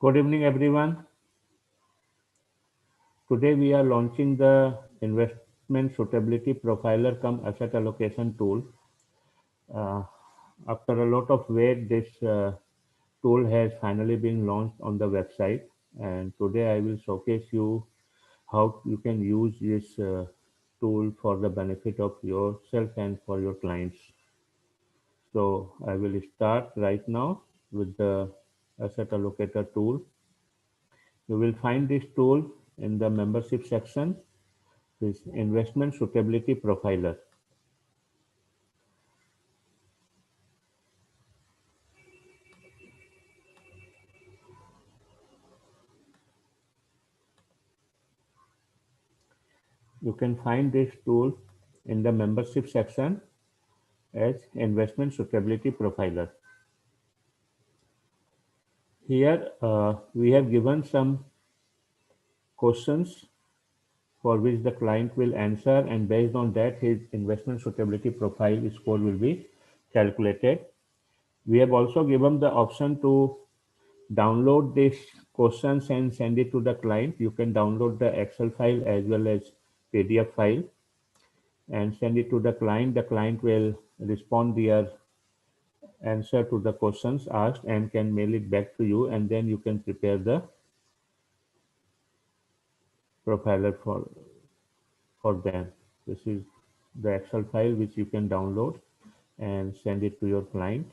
Good evening, everyone. Today we are launching the Investment Suitability Profiler cum Asset Allocation tool. Uh, After a lot of wait, this tool has finally been launched on the website, and today I will showcase you how you can use this tool for the benefit of yourself and for your clients. So I will start right now with the Asset Allocator tool. You will find this tool in the membership section. This investment suitability profiler. You can find this tool in the membership section as investment suitability profiler. Here we have given some questions for which the client will answer, and based on that his investment suitability profile score will be calculated. We have also given the option to download these questions and send it to the client. You can download the Excel file as well as PDF file and send it to the client. The client will respond their answer to the questions asked and can mail it back to you, and then you can prepare the profiler for them. This is the Excel file which you can download and send it to your client.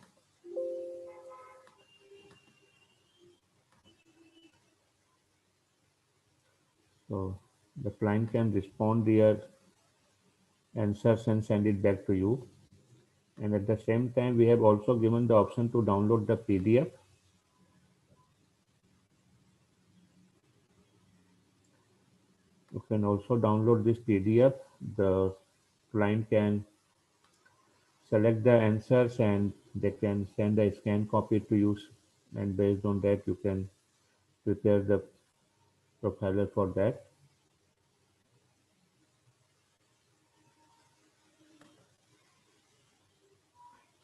So the client can respond their answers and send it back to you. And at the same time, we have also given the option to download the PDF. You can also download this PDF. The client can select the answers and they can send a scan copy to you, and based on that you can prepare the profiler for that.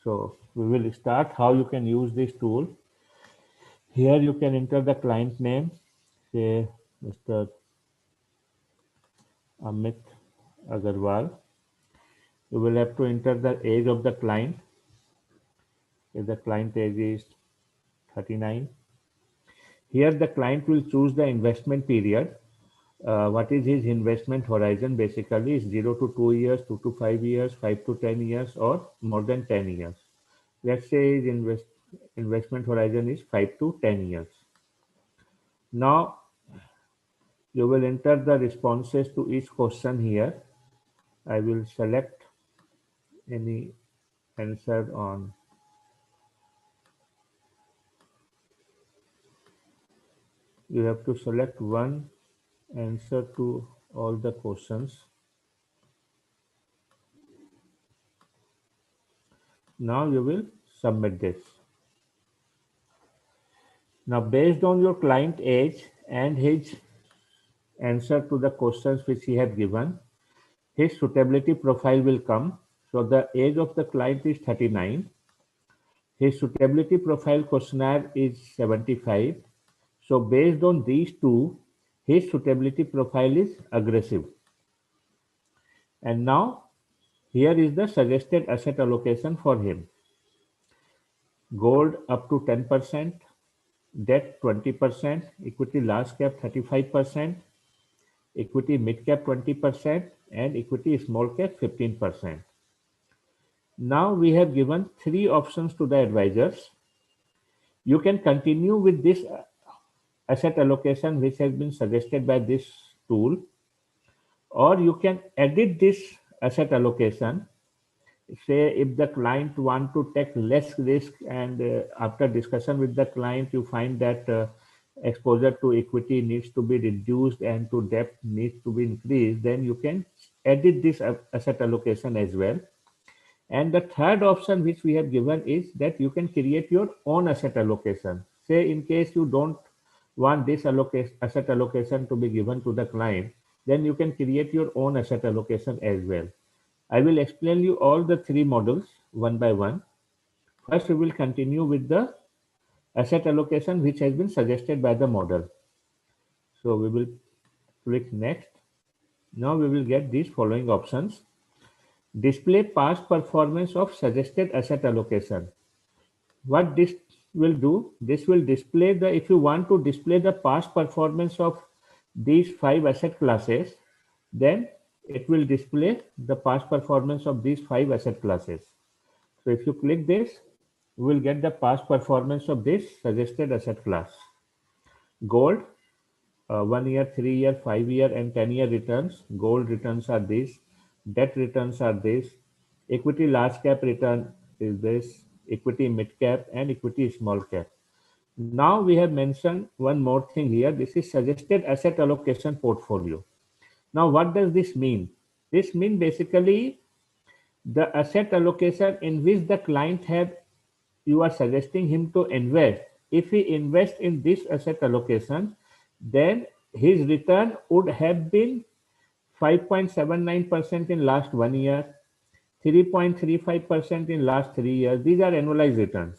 So we will start how you can use this tool. Here you can enter the client name, say Mr. Amit Agarwal. You will have to enter the age of the client. If the client age is 39. Here the client will choose the investment period. What is his investment horizon? Basically is 0 to 2 years, 2 to 5 years, 5 to 10 years, or more than 10 years. Let's say his investment horizon is 5 to 10 years. Now you will enter the responses to each question here. I will select any answer on. You have to select one answer to all the questions. Now you will submit this. Now based on your client age and his answer to the questions which he have given, his suitability profile will come. So the age of the client is 39. His suitability profile questionnaire is 75. So based on these two, his suitability profile is aggressive. And now here is the suggested asset allocation for him. Gold up to 10%, debt 20%, equity large cap 35%, equity mid cap 20%, and equity small cap 15%. Now we have given three options to the advisors. You can continue with this asset allocation which has been suggested by this tool, or you can edit this asset allocation. Say if the client want to take less risk and after discussion with the client you find that exposure to equity needs to be reduced and to debt needs to be increased, then you can edit this asset allocation as well. And the third option which we have given is that you can create your own asset allocation. Say in case you don't want this asset allocation to be given to the client, then you can create your own asset allocation as well. I will explain you all the three models one by one. First, we will continue with the asset allocation which has been suggested by the model. So we will click next. Now we will get these following options. Display past performance of suggested asset allocation. What this will do, this will display the, if you want to display the past performance of these 5 asset classes, then it will display the past performance of these 5 asset classes. So if you click this, you will get the past performance of this suggested asset class. Gold, 1 year, 3 year, 5 year and 10-year returns. Gold returns are these. Debt returns are this. Equity large cap return is this. Equity mid cap and equity small cap. Now we have mentioned one more thing here. This is suggested asset allocation portfolio. Now what does this mean? This means basically the asset allocation in which the client have, you are suggesting him to invest. If he invests in this asset allocation, then his return would have been 5.79% in last 1 year, 3.35% in last 3 years. These are annualized returns.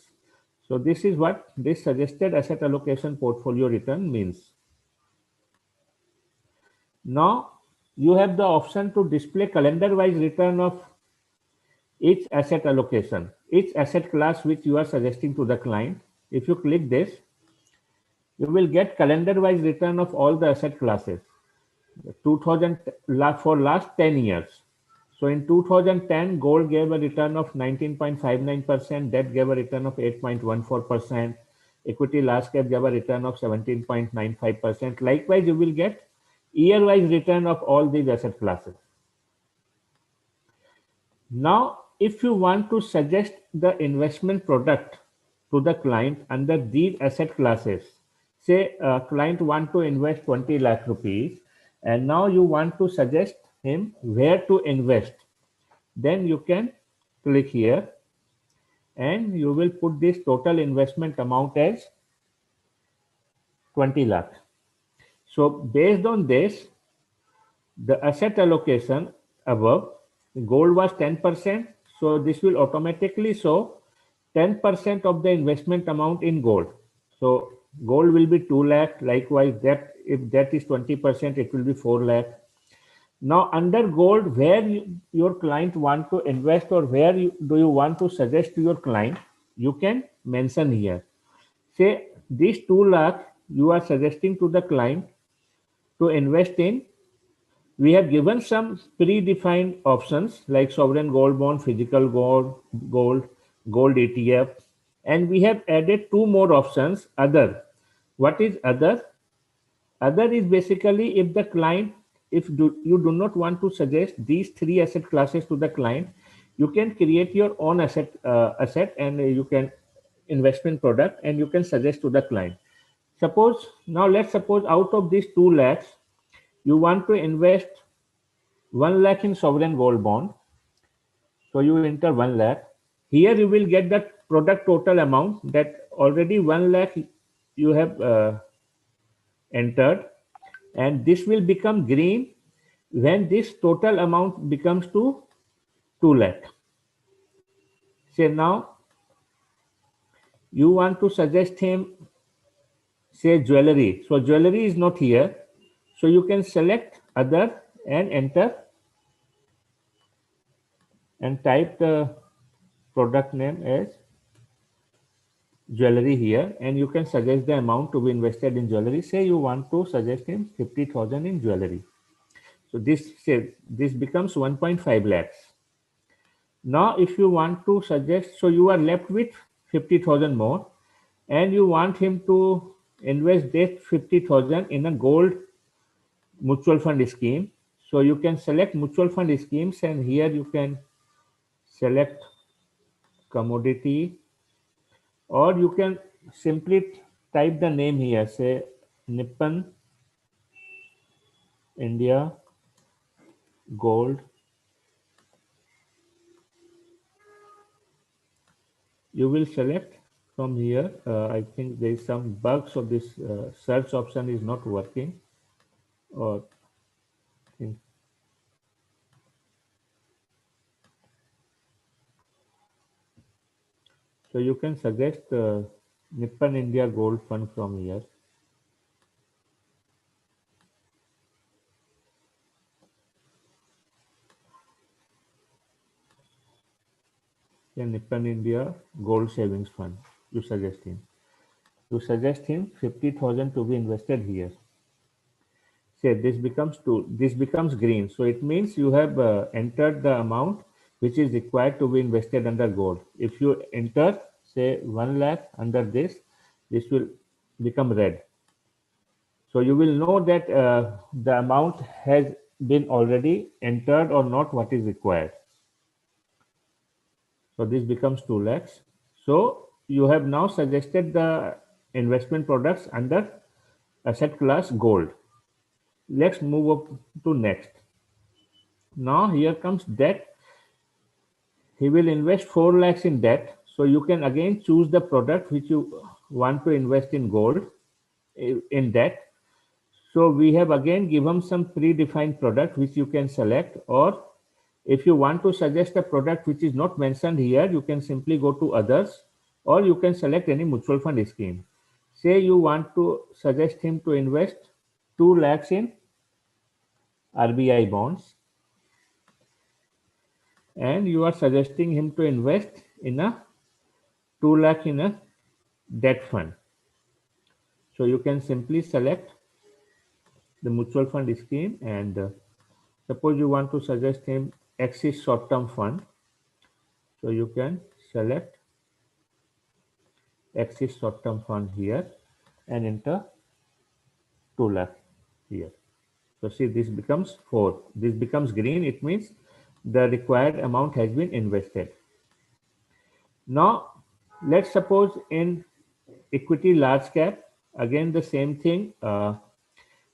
So this is what this suggested asset allocation portfolio return means. Now you have the option to display calendar wise return of each asset allocation, each asset class which you are suggesting to the client. If you click this, you will get calendar wise return of all the asset classes 2000 for last 10 years. So in 2010, gold gave a return of 19.59%, debt gave a return of 8.14%, equity large cap gave a return of 17.95%. Likewise, you will get year-wise return of all these asset classes. Now, if you want to suggest the investment product to the client under these asset classes, say a client want to invest 20 lakh rupees and now you want to suggest him where to invest, then you can click here and you will put this total investment amount as 20 lakh. So based on this, the asset allocation above, gold was 10%, so this will automatically show 10% of the investment amount in gold. So gold will be 2 lakh, likewise that, if that is 20%, it will be 4 lakh. Now under gold, where your client want to invest or where do you want to suggest to your client, you can mention here. Say this 2 lakh you are suggesting to the client to invest in. We have given some predefined options like sovereign gold bond, physical gold ETF, and we have added 2 more options, other. What is other? Other is basically if the client, you do not want to suggest these 3 asset classes to the client, you can create your own asset and you can investment product and you can suggest to the client. Let's suppose out of these 2 lakhs, you want to invest 1 lakh in sovereign gold bond. So you enter 1 lakh. Here you will get the product total amount that already 1 lakh you have entered, and this will become green when this total amount becomes to 2 lakh. Say now you want to suggest him, say jewelry. So jewelry is not here. So you can select other and enter and type the product name as jewelry here, and you can suggest the amount to be invested in jewelry. Say you want to suggest him 50,000 in jewelry. So this becomes 1.5 lakhs. Now if you want to suggest, so you are left with 50,000 more and you want him to invest that 50,000 in a gold mutual fund scheme. So you can select mutual fund schemes and here you can select commodity, or you can simply type the name here, say Nippon India Gold. You will select from here. I think there is some bug, so this search option is not working. Or so you can suggest Nippon India Gold Fund from here. Yeah, Nippon India Gold Savings Fund. You suggest him. You suggest him 50,000 to be invested here. Say this becomes two. This becomes green. So it means you have entered the amount which is required to be invested under gold. If you enter say 1 lakh under this will become red. So you will know that the amount has been already entered or not what is required. So this becomes 2 lakhs. So you have now suggested the investment products under asset class gold. Let's move up to next. Now here comes debt. He will invest 4 lakhs in debt. So you can again choose the product which you want to invest in gold in debt. So we have again given some predefined product which you can select, or if you want to suggest a product which is not mentioned here, you can simply go to others, or you can select any mutual fund scheme. Say you want to suggest him to invest 2 lakhs in RBI bonds, and you are suggesting him to invest in a 2 lakh in a debt fund. So you can simply select the mutual fund scheme, and suppose you want to suggest him Axis short term fund. So you can select Axis short term fund here and enter 2 lakh here. So see, this becomes 4. This becomes green. It means the required amount has been invested. Now, let's suppose in equity large cap, again the same thing.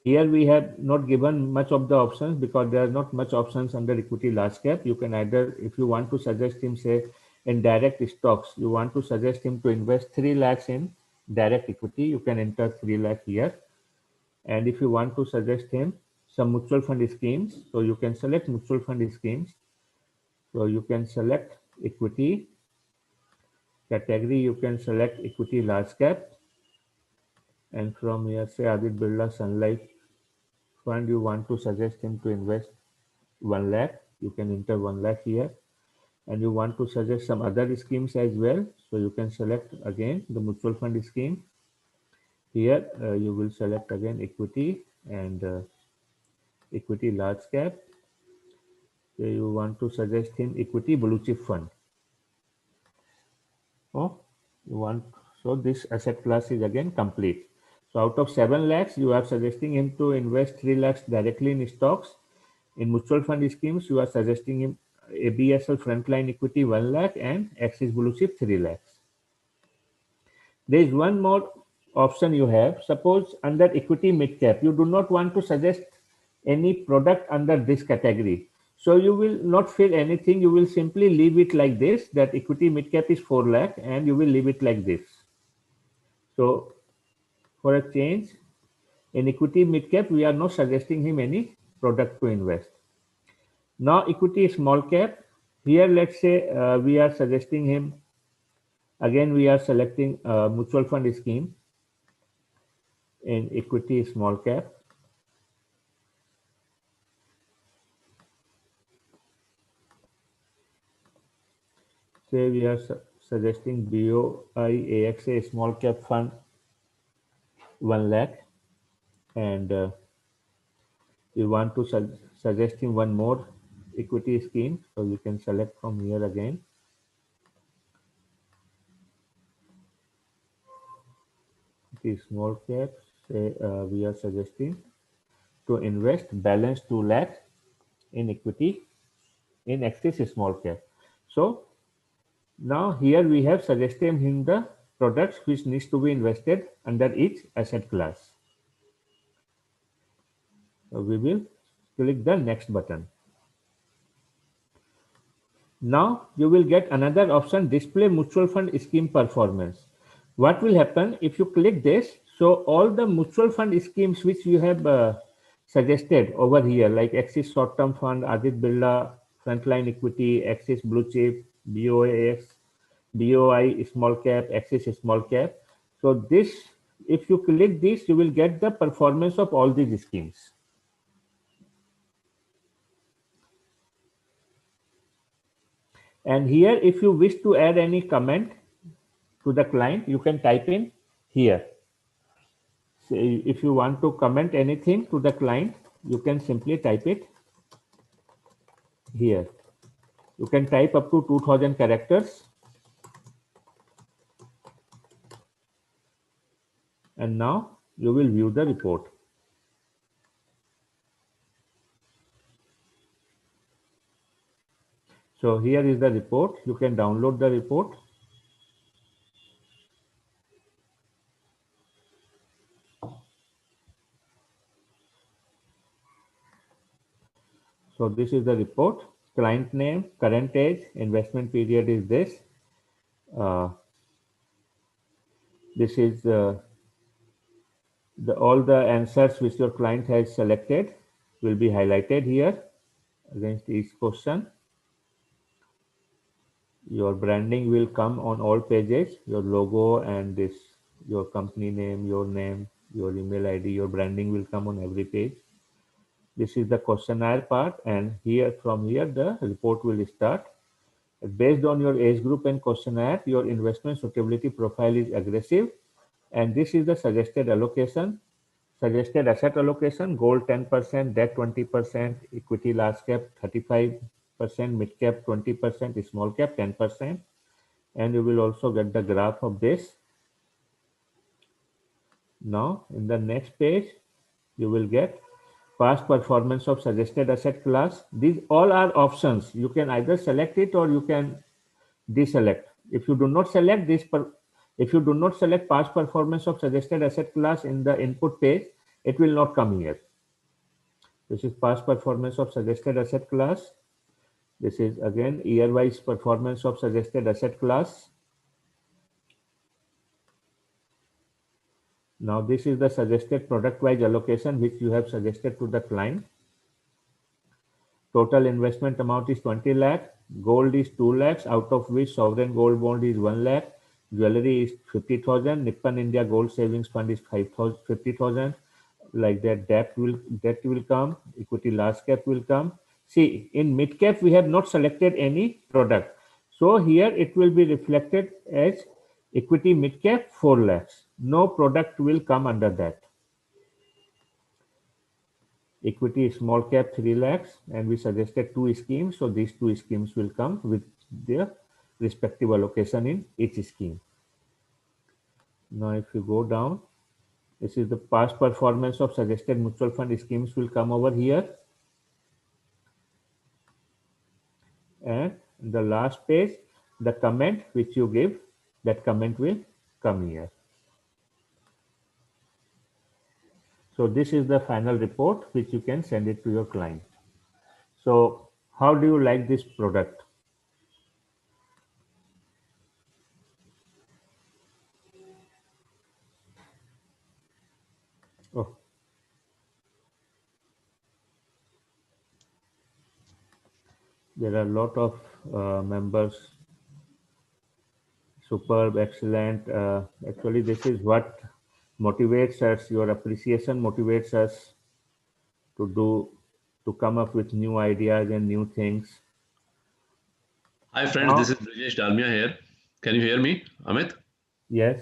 Here we have not given much of the options because there are not much options under equity large cap. You can either, if you want to suggest him, say in direct stocks, you want to suggest him to invest 3 lakhs in direct equity, you can enter 3 lakh here. And if you want to suggest him some mutual fund schemes, so you can select mutual fund schemes. So you can select equity category, you can select equity large cap, and from here say Adit Birla Sun Life fund, you want to suggest him to invest 1 lakh, you can enter 1 lakh here. And you want to suggest some other schemes as well, so you can select again the mutual fund scheme. Here you will select again equity and equity large cap. So you want to suggest him equity blue chip fund. Oh, you want, so this asset class is again complete. So out of 7 lakhs, you are suggesting him to invest 3 lakhs directly in stocks. In mutual fund schemes, you are suggesting him ABSL frontline equity 1 lakh and Axis blue chip 3 lakhs. There is one more option you have. Suppose under equity mid cap, you do not want to suggest any product under this category. So you will not fill anything. You will simply leave it like this, that equity mid cap is 4 lakh, and you will leave it like this. So for a change, in equity mid cap, we are not suggesting him any product to invest. Now equity small cap, here let's say we are suggesting him, again we are selecting a mutual fund scheme in equity small cap. Say we are suggesting BOIAXA small cap fund 1 lakh, and we want to suggest him one more equity scheme, so you can select from here again. The small cap, say we are suggesting to invest balance 2 lakh in equity in Axis small cap. So now here we have suggested him the products which needs to be invested under each asset class. So we will click the next button. Now you will get another option, display mutual fund scheme performance. What will happen if you click this? So all the mutual fund schemes which you have suggested over here, like Axis short term fund, Adit Birla frontline equity, Axis blue chip, BOAX, BOI small cap, Axis small cap. So this, if you click this, you will get the performance of all these schemes. And here, if you wish to add any comment to the client, you can type in here. So if you want to comment anything to the client, you can simply type it here. You can type up to 2000 characters. And now you will view the report. So here is the report. You can download the report. So this is the report. Client name, current age, investment period is this. This is all the answers which your client has selected will be highlighted here against each question. Your branding will come on all pages, your logo and this, your company name, your email ID, your branding will come on every page. This is the questionnaire part, and from here the report will start. Based on your age group and questionnaire, your investment suitability profile is aggressive, and this is the suggested allocation. Suggested asset allocation: gold 10%, debt 20%, equity large cap 35%, mid cap 20%, small cap 10%. And you will also get the graph of this. Now, in the next page, you will get past performance of suggested asset class. These all are options. You can either select it or you can deselect. If you do not select this, if you do not select past performance of suggested asset class in the input page, it will not come here. This is past performance of suggested asset class. This is again year-wise performance of suggested asset class. Now this is the suggested product-wise allocation which you have suggested to the client. Total investment amount is 20 lakh. Gold is 2 lakhs, out of which sovereign gold bond is 1 lakh. Jewelry is 50,000. Nippon India Gold Savings Fund is 50,000. Like that, debt will come. Equity large cap will come. See, in mid cap we have not selected any product, so here it will be reflected as equity mid cap 4 lakhs. No product will come under that. Equity small cap 3 lakhs, and we suggested 2 schemes, so these 2 schemes will come with their respective allocation in each scheme. Now if you go down, this is the past performance of suggested mutual fund schemes will come over here, and the last page, the comment which you give, that comment will come here. So this is the final report which you can send it to your client. So how do you like this product? Oh, there are a lot of members. Superb, excellent. Actually, this is what motivates us. Your appreciation motivates us to come up with new ideas and new things. Hi friends, this is Brijesh Dalmia here. Can you hear me, Amit? Yes.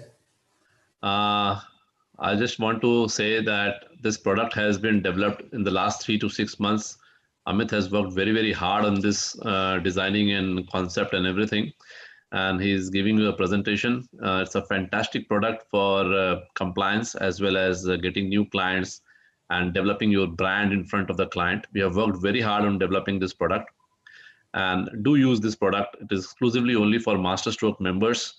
I just want to say that this product has been developed in the last 3 to 6 months. Amit has worked very, very hard on this designing and concept and everything. And he's giving you a presentation. It's a fantastic product for compliance as well as getting new clients and developing your brand in front of the client. We have worked very hard on developing this product. And do use this product. It is exclusively only for Masterstroke members.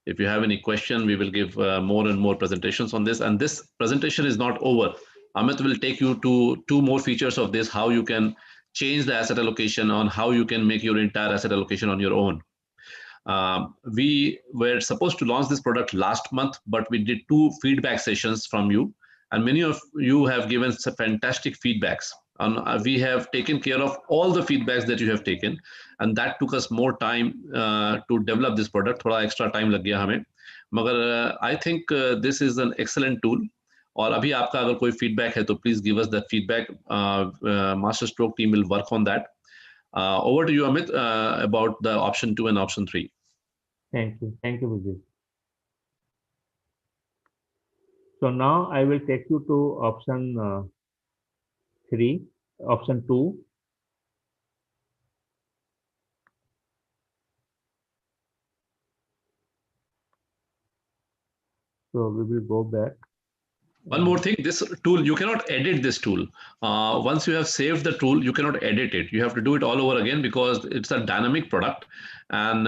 If you have any question, we will give more and more presentations on this. And this presentation is not over. Amit will take you to 2 more features of this, how you can change the asset allocation, on how you can make your entire asset allocation on your own. We were supposed to launch this product last month, but we did 2 feedback sessions from you. And many of you have given some fantastic feedbacks. and we have taken care of all the feedbacks that you have taken, and that took us more time to develop this product. थोड़ा extra time लग गया हमें, मगर I think this is an excellent tool. और अभी आपका अगर कोई feedback है तो please give us that feedback. Master Stroke team will work on that. Over to you, Amit, about the option 2 and option 3. Thank you, Vijay. So now I will take you to option 3, option 2. So we will go back. One more thing, this tool, you cannot edit this tool. Once you have saved the tool, you cannot edit it. You have to do it all over again because it's a dynamic product, and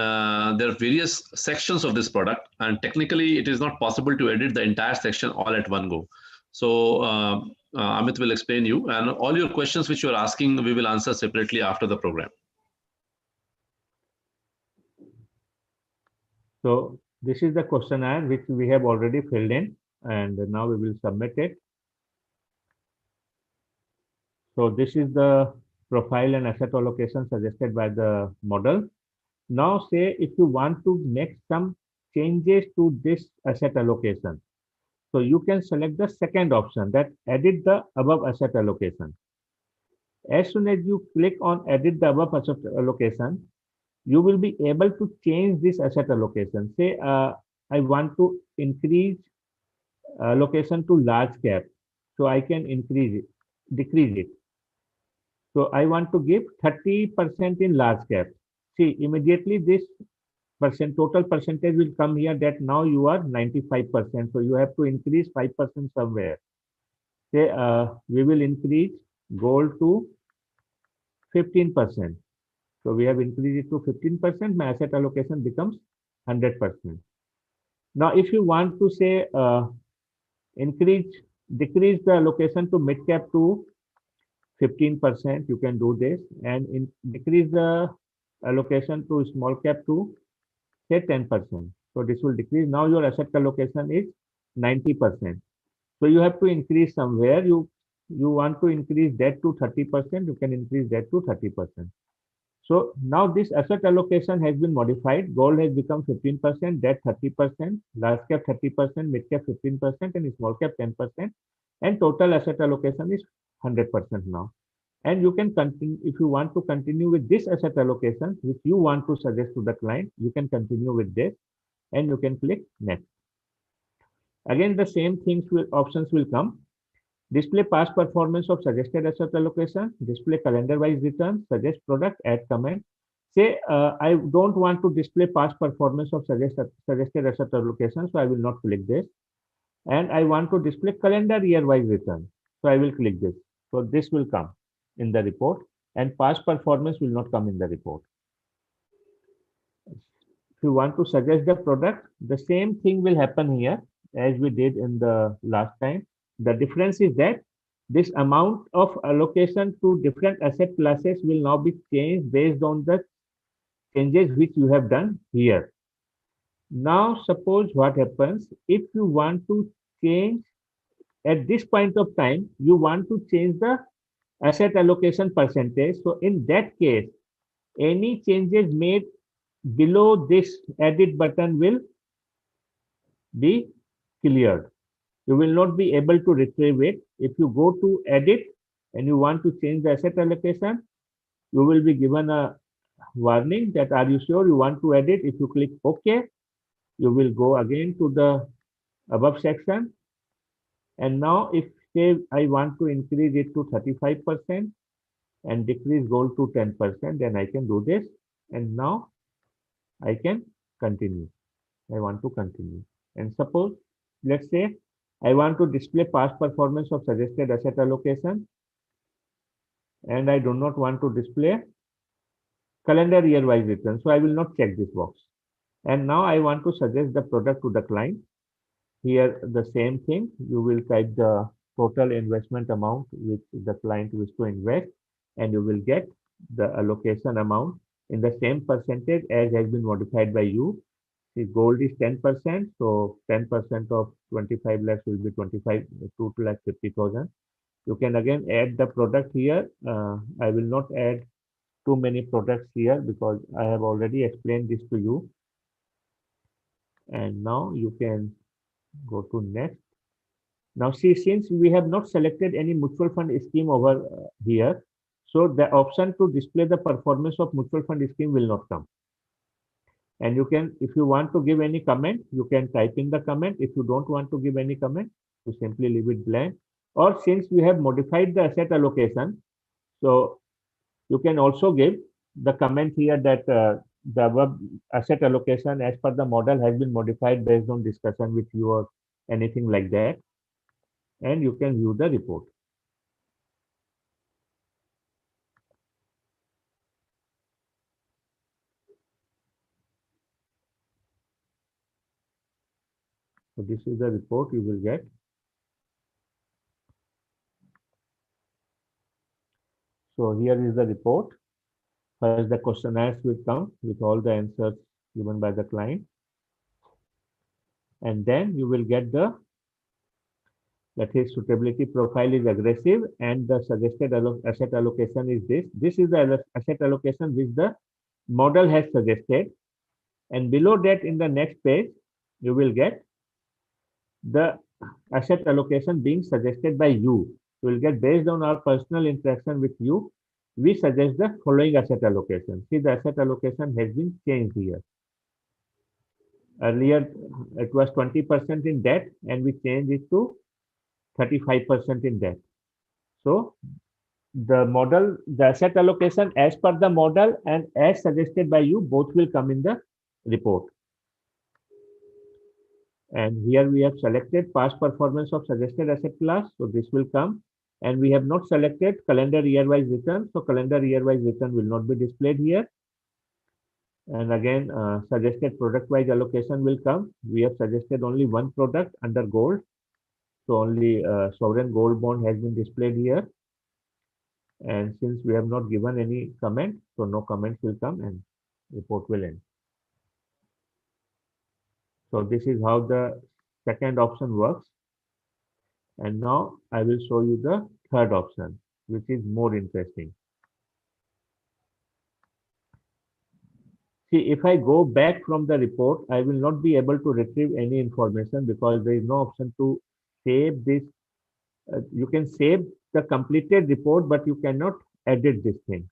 there are various sections of this product, and technically it is not possible to edit the entire section all at one go. So Amit will explain you, and all your questions which you are asking, we will answer separately after the program. So this is the questionnaire which we have already filled in, and now we will submit it. So this is the profile and asset allocation suggested by the model. Now say if you want to make some changes to this asset allocation, so you can select the second option, that edit the above asset allocation. As soon as you click on edit the above asset allocation, you will be able to change this asset allocation. Say I want to increase allocation to large cap, so I can increase it, decrease it. So I want to give 30% in large cap. See, immediately this total percentage will come here, that now you are 95%. So you have to increase 5% somewhere. Say we will increase gold to 15%. So we have increased it to 15%. My asset allocation becomes 100%. Now, if you want to say decrease the allocation to mid cap to 15%, you can do this, and decrease the allocation to small cap to say 10%. So this will decrease. Now your asset allocation is 90%. So you have to increase somewhere. You want to increase that to 30%, you can increase that to 30%. So now this asset allocation has been modified. Gold has become 15%, debt 30%, large cap 30%, mid cap 15%, and small cap 10%. And total asset allocation is 100% now. And you can continue, if you want to continue with this asset allocation, which you want to suggest to the client, you can continue with this, and you can click next. Again, the same options will come. Display past performance of suggested asset allocation, display calendar-wise return, suggest product, add comment. Say I don't want to display past performance of suggested asset allocation, so I will not click this. And I want to display calendar year-wise return, so I will click this. So this will come in the report, and past performance will not come in the report. If you want to suggest the product, the same thing will happen here as we did in the last time. The difference is that this amount of allocation to different asset classes will now be changed based on the changes which you have done here. Now, suppose what happens if you want to change at this point of time, you want to change the asset allocation percentage. So in that case, any changes made below this edit button will be cleared. You will not be able to retrieve it. If you go to edit and you want to change the asset allocation, you will be given a warning that are you sure you want to edit. If you click OK, you will go again to the above section. And now if say I want to increase it to 35% and decrease gold to 10%, then I can do this. And now I can continue. I want to continue. And suppose, let's say, I want to display past performance of suggested asset allocation, and I do not want to display calendar year-wise return. So I will not check this box. And now I want to suggest the product to the client. Here, the same thing. You will type the total investment amount which the client wishes to invest, and you will get the allocation amount in the same percentage as has been modified by you. See, gold is 10%, so 10% of 25 lakhs will be 2 lakh 50,000. You can again add the product here. I will not add too many products here because I have already explained this to you. And now you can go to next. Now see, since we have not selected any mutual fund scheme over here, so the option to display the performance of mutual fund scheme will not come. And you can, if you want to give any comment, you can type in the comment. If you don't want to give any comment, you simply leave it blank. Or since we have modified the asset allocation, so you can also give the comment here that the above asset allocation as per the model has been modified based on discussion with you or anything like that. And you can view the report. So this is the report you will get. So here is the report. First, the questionnaires will come with all the answers given by the client. And then you will get the, that his suitability profile is aggressive and the suggested asset allocation is this. This is the asset allocation which the model has suggested. And below that in the next page, you will get the asset allocation being suggested by you. You will get based on our personal interaction with you, we suggest the following asset allocation. See, the asset allocation has been changed here. Earlier, it was 20% in debt and we changed it to 35% in debt. So the model, the asset allocation as per the model and as suggested by you, both will come in the report. And here we have selected past performance of suggested asset class. So this will come. And we have not selected calendar year-wise return. So calendar year-wise return will not be displayed here. And again, suggested product-wise allocation will come. We have suggested only one product under gold. So only sovereign gold bond has been displayed here. And since we have not given any comment, so no comments will come and report will end. So this is how the second option works. And now I will show you the third option, which is more interesting. See, if I go back from the report, I will not be able to retrieve any information because there is no option to save this. You can save the completed report, but you cannot edit this thing.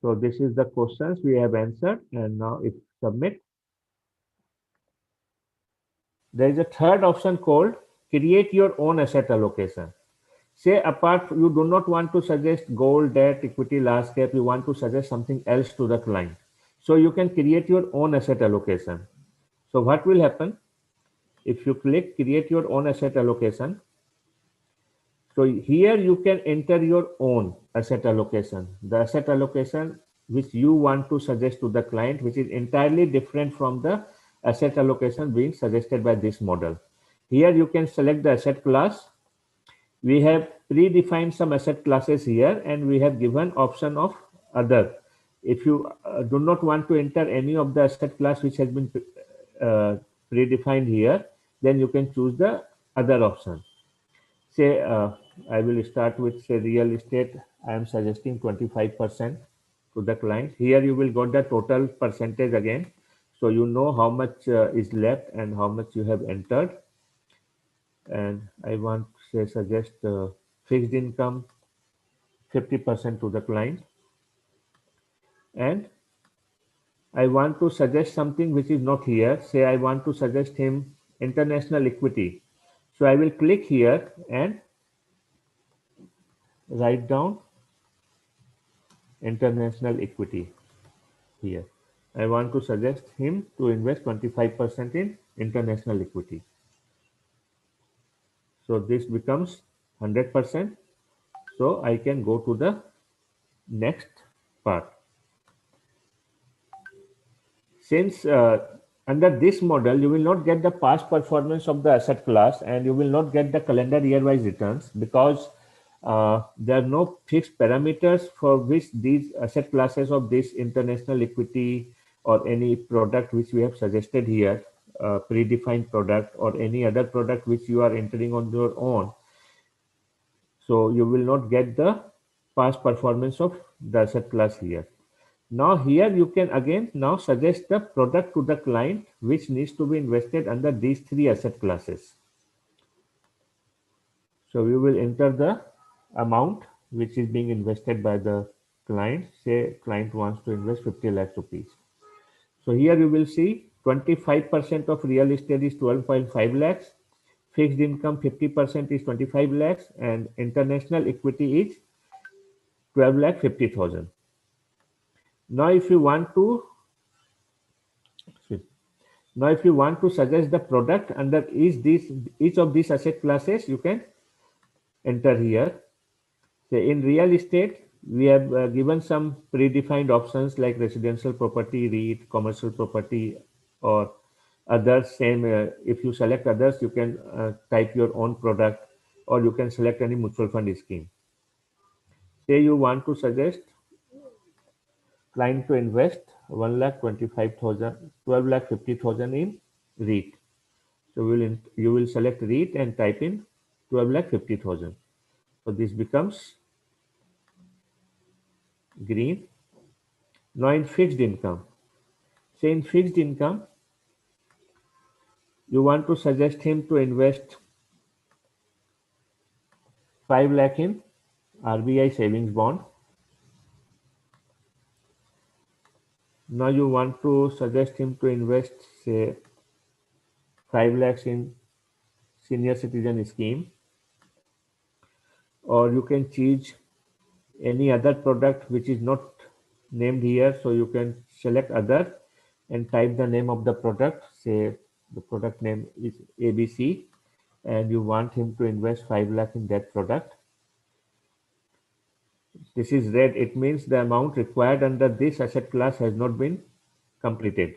So this is the questions we have answered. And now if submit, there is a third option called create your own asset allocation. Say apart, you do not want to suggest gold, debt, equity, large cap, you want to suggest something else to the client. So you can create your own asset allocation. So what will happen? If you click create your own asset allocation, so here you can enter your own asset allocation, the asset allocation which you want to suggest to the client, which is entirely different from the asset allocation being suggested by this model. Here you can select the asset class. We have predefined some asset classes here and we have given option of other. If you do not want to enter any of the asset class which has been predefined here, then you can choose the other option. Say I will start with say real estate. I am suggesting 25% to the client. Here you will got the total percentage again. So you know how much is left and how much you have entered. And I want to say suggest fixed income 50% to the client. And I want to suggest something which is not here. Say I want to suggest him international equity. So I will click here and write down international equity here. I want to suggest him to invest 25% in international equity. So this becomes 100%. So I can go to the next part. Since under this model, you will not get the past performance of the asset class and you will not get the calendar year-wise returns because there are no fixed parameters for which these asset classes of this international equity or any product which we have suggested here, predefined product or any other product which you are entering on your own. So you will not get the past performance of the asset class here. Now here you can again now suggest the product to the client which needs to be invested under these three asset classes. So we will enter the amount which is being invested by the client. Say client wants to invest 50 lakh rupees. So here you will see 25% of real estate is 12.5 lakhs, fixed income 50% is 25 lakhs, and international equity is 12 lakh 50,000. Now if you want to now if you want to suggest the product under each of these asset classes, you can enter here. Say in real estate, we have given some predefined options like residential property, REIT, commercial property, or others. Same, if you select others, you can type your own product, or you can select any mutual fund scheme. Say you want to suggest client to invest 1,25,000, 12,50,000 in REIT. So you will select REIT and type in 12,50,000. So this becomes green. Now in fixed income, say in fixed income, you want to suggest him to invest 5 lakh in RBI savings bond. Now you want to suggest him to invest say 5 lakhs in senior citizen scheme, or you can choose any other product which is not named here. So you can select other and type the name of the product. Say the product name is ABC, and you want him to invest 5 lakh in that product. This is red. It means the amount required under this asset class has not been completed.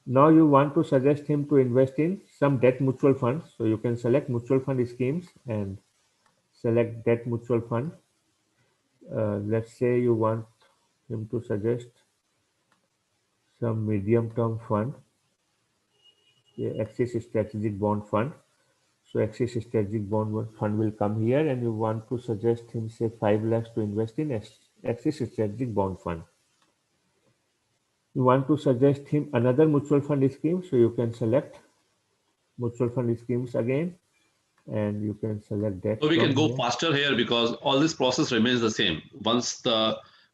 Now you want to suggest him to invest in some debt mutual funds. So you can select mutual fund schemes and select debt mutual fund. Let's say you want him to suggest some medium term fund, Axis Strategic Bond Fund. So Axis Strategic Bond Fund will come here, and you want to suggest him say 5 lakhs to invest in Axis Strategic Bond Fund. You want to suggest him another mutual fund scheme, so you can select mutual fund schemes again, and you can select that So we can from go here. faster here because all this process remains the same.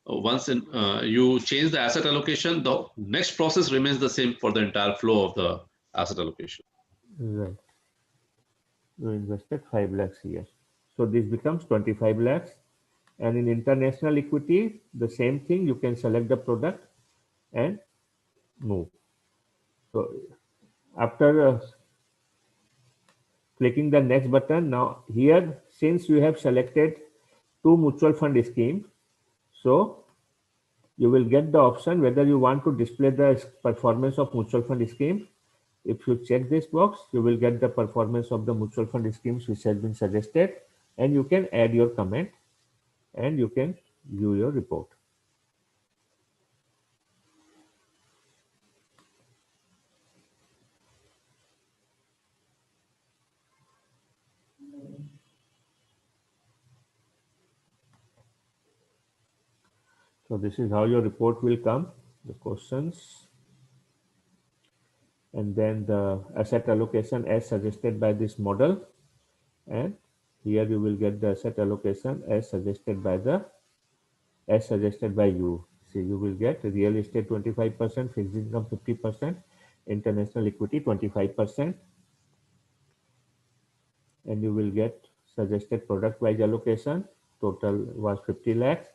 You change the asset allocation, the next process remains the same for the entire flow of the asset allocation. Right. You invested 5 lakhs here. So this becomes 25 lakhs. And in international equity, the same thing. You can select the product and move. So after clicking the next button, now here, since you have selected two mutual fund schemes, so you will get the option whether you want to display the performance of mutual fund scheme. If you check this box, you will get the performance of the mutual fund schemes which has been suggested, and you can add your comment and you can view your report. So this is how your report will come, the questions, and then the asset allocation as suggested by this model, and here you will get the asset allocation as suggested by you. So you will get real estate 25%, fixed income 50%, international equity 25%, and you will get suggested product wise allocation. Total was 50 lakhs,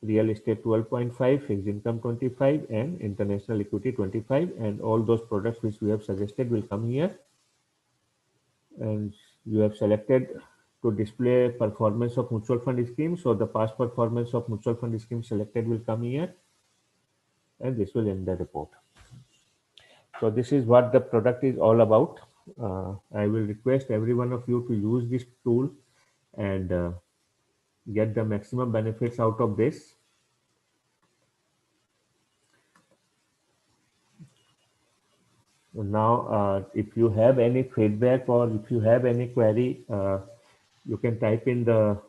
real estate 12.5, fixed income 25, and international equity 25, and all those products which we have suggested will come here. And you have selected to display performance of mutual fund scheme. So the past performance of mutual fund scheme selected will come here, and this will end the report. So this is what the product is all about. I will request every one of you to use this tool and get the maximum benefits out of this. Now, if you have any feedback or if you have any query, You can type in the